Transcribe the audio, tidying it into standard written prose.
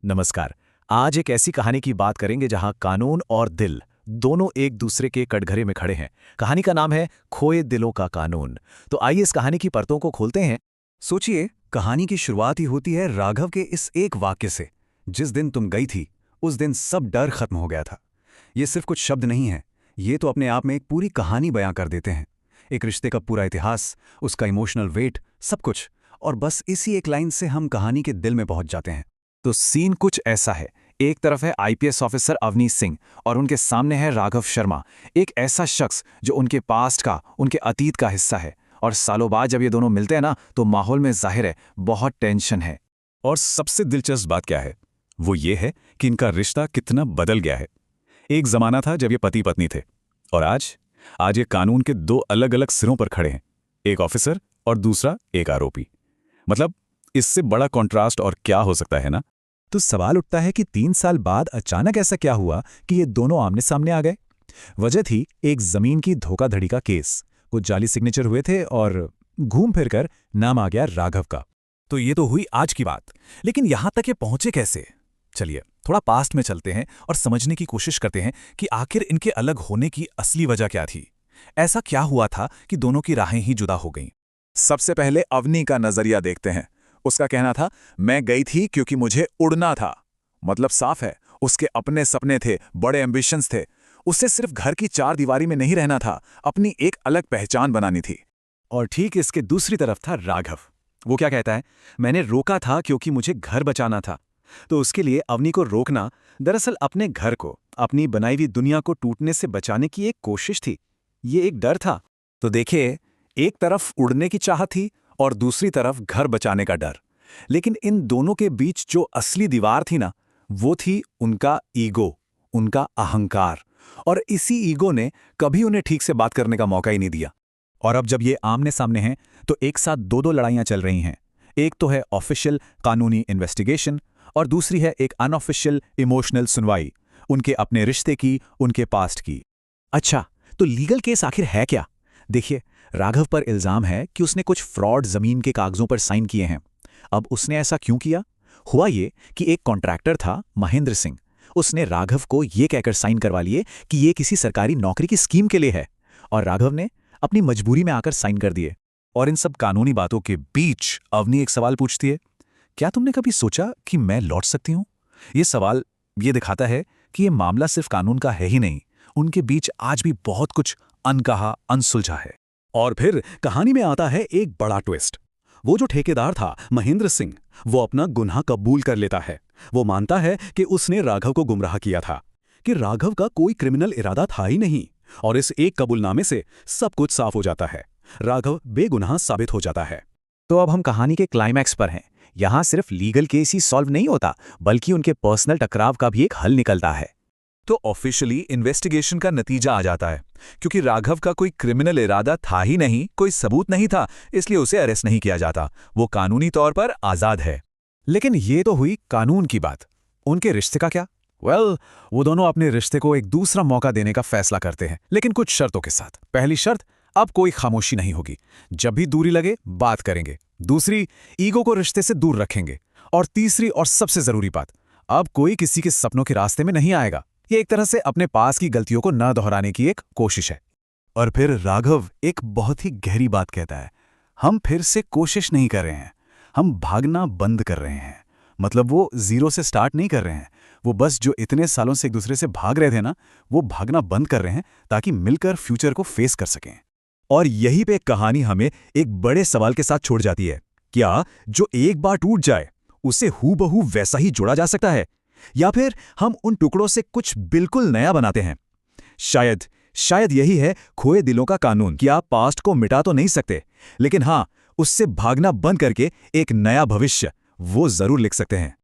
नमस्कार। आज एक ऐसी कहानी की बात करेंगे जहां कानून और दिल दोनों एक दूसरे के कटघरे में खड़े हैं। कहानी का नाम है खोए दिलों का कानून। तो आइए इस कहानी की परतों को खोलते हैं। सोचिए, कहानी की शुरुआत ही होती है राघव के इस एक वाक्य से। जिस दिन तुम गई थी उस दिन सब डर खत्म हो गया था। ये सिर्फ कुछ शब्द नहीं है, ये तो अपने आप में एक पूरी कहानी बयां कर देते हैं। एक रिश्ते का पूरा इतिहास, उसका इमोशनल वेट, सब कुछ। और बस इसी एक लाइन से हम कहानी के दिल में पहुंच जाते हैं। तो सीन कुछ ऐसा है। एक तरफ है आईपीएस ऑफिसर अवनीश सिंह और उनके सामने है राघव शर्मा, एक ऐसा शख्स जो उनके पास्ट का, उनके अतीत का हिस्सा है। और सालों बाद जब ये दोनों मिलते हैं ना, तो माहौल में जाहिर है बहुत टेंशन है। और सबसे दिलचस्प बात क्या है, वो ये है कि इनका रिश्ता कितना बदल गया है। एक जमाना था जब ये पति पत्नी थे, और आज ये कानून के दो अलग अलग सिरों पर खड़े हैं। एक ऑफिसर और दूसरा एक आरोपी। मतलब इससे बड़ा कॉन्ट्रास्ट और क्या हो सकता है ना। तो सवाल उठता है कि 3 साल बाद अचानक ऐसा क्या हुआ कि ये दोनों आमने सामने आ गए। वजह थी एक जमीन की धोखाधड़ी का केस। कुछ जाली सिग्नेचर हुए थे और घूम फिरकर नाम आ गया राघव का। तो ये तो हुई आज की बात, लेकिन यहां तक ये पहुंचे कैसे? चलिए थोड़ा पास्ट में चलते हैं और समझने की कोशिश करते हैं कि आखिर इनके अलग होने की असली वजह क्या थी। ऐसा क्या हुआ था कि दोनों की राहें ही जुदा हो गईं? सबसे पहले अवनी का नजरिया देखते हैं। उसका कहना था, मैं गई थी क्योंकि मुझे उड़ना था। मतलब साफ है, उसके अपने सपने थे, बड़े एम्बिशंस थे। उसे सिर्फ घर की चार दीवारी में नहीं रहना था, अपनी एक अलग पहचान बनानी थी। और ठीक इसके दूसरी तरफ था राघव। वो क्या कहता है, मैंने रोका था क्योंकि मुझे घर बचाना था। तो उसके लिए अवनी को रोकना दरअसल अपने घर को, अपनी बनाई हुई दुनिया को टूटने से बचाने की एक कोशिश थी। ये एक डर था। तो देखिए, एक तरफ उड़ने की चाहत थी और दूसरी तरफ घर बचाने का डर। लेकिन इन दोनों के बीच जो असली दीवार थी ना, वो थी उनका ईगो, उनका अहंकार। और इसी ईगो ने कभी उन्हें ठीक से बात करने का मौका ही नहीं दिया। और अब जब ये आमने सामने हैं तो एक साथ दो लड़ाइयां चल रही हैं। एक तो है ऑफिशियल कानूनी इन्वेस्टिगेशन और दूसरी है एक अनऑफिशियल इमोशनल सुनवाई, उनके अपने रिश्ते की, उनके पास्ट की। अच्छा, तो लीगल केस आखिर है क्या? देखिए, राघव पर इल्जाम है कि उसने कुछ फ्रॉड जमीन के कागजों पर साइन किए हैं। अब उसने ऐसा क्यों किया? हुआ ये कि एक कॉन्ट्रैक्टर था महेंद्र सिंह। उसने राघव को ये कहकर साइन करवा लिए कि ये किसी सरकारी नौकरी की स्कीम के लिए है, और राघव ने अपनी मजबूरी में आकर साइन कर दिए। और इन सब कानूनी बातों के बीच अवनी एक सवाल पूछती है, क्या तुमने कभी सोचा कि मैं लौट सकती हूं? ये सवाल ये दिखाता है कि ये मामला सिर्फ कानून का है ही नहीं, उनके बीच आज भी बहुत कुछ अनकहा, अनसुलझा है। और फिर कहानी में आता है एक बड़ा ट्विस्ट। वो जो ठेकेदार था महेंद्र सिंह, वो अपना गुनाह कबूल कर लेता है। वो मानता है कि उसने राघव को गुमराह किया था, कि राघव का कोई क्रिमिनल इरादा था ही नहीं। और इस एक कबूलनामे से सब कुछ साफ हो जाता है। राघव बेगुनाह साबित हो जाता है। तो अब हम कहानी के क्लाइमैक्स पर हैं। यहां सिर्फ लीगल केस ही सॉल्व नहीं होता, बल्कि उनके पर्सनल टकराव का भी एक हल निकलता है। तो ऑफिशियली इन्वेस्टिगेशन का नतीजा आ जाता है। क्योंकि राघव का कोई क्रिमिनल इरादा था ही नहीं, कोई सबूत नहीं था, इसलिए उसे अरेस्ट नहीं किया जाता। वो कानूनी तौर पर आजाद है। लेकिन ये तो हुई कानून की बात। उनके रिश्ते का क्या? वो दोनों अपने रिश्ते को एक दूसरा मौका देने का फैसला करते हैं, लेकिन कुछ शर्तों के साथ। पहली शर्त, अब कोई खामोशी नहीं होगी। जब भी दूरी लगे बात करेंगे। दूसरी, ईगो को रिश्ते से दूर रखेंगे। और तीसरी और सबसे जरूरी बात, अब कोई किसी के सपनों के रास्ते में नहीं आएगा। ये एक तरह से अपने पास की गलतियों को न दोहराने की एक कोशिश है। और फिर राघव एक बहुत ही गहरी बात कहता है, हम फिर से कोशिश नहीं कर रहे हैं, हम भागना बंद कर रहे हैं। मतलब वो जीरो से स्टार्ट नहीं कर रहे हैं, वो बस जो इतने सालों से एक दूसरे से भाग रहे थे ना, वो भागना बंद कर रहे हैं ताकि मिलकर फ्यूचर को फेस कर सकें। और यहीं पे कहानी हमें एक बड़े सवाल के साथ छोड़ जाती है। क्या जो एक बार टूट जाए उसे हूबहू वैसा ही जोड़ा जा सकता है, या फिर हम उन टुकड़ों से कुछ बिल्कुल नया बनाते हैं? शायद यही है खोए दिलों का कानून, कि आप पास्ट को मिटा तो नहीं सकते, लेकिन हां, उससे भागना बंद करके एक नया भविष्य वो जरूर लिख सकते हैं।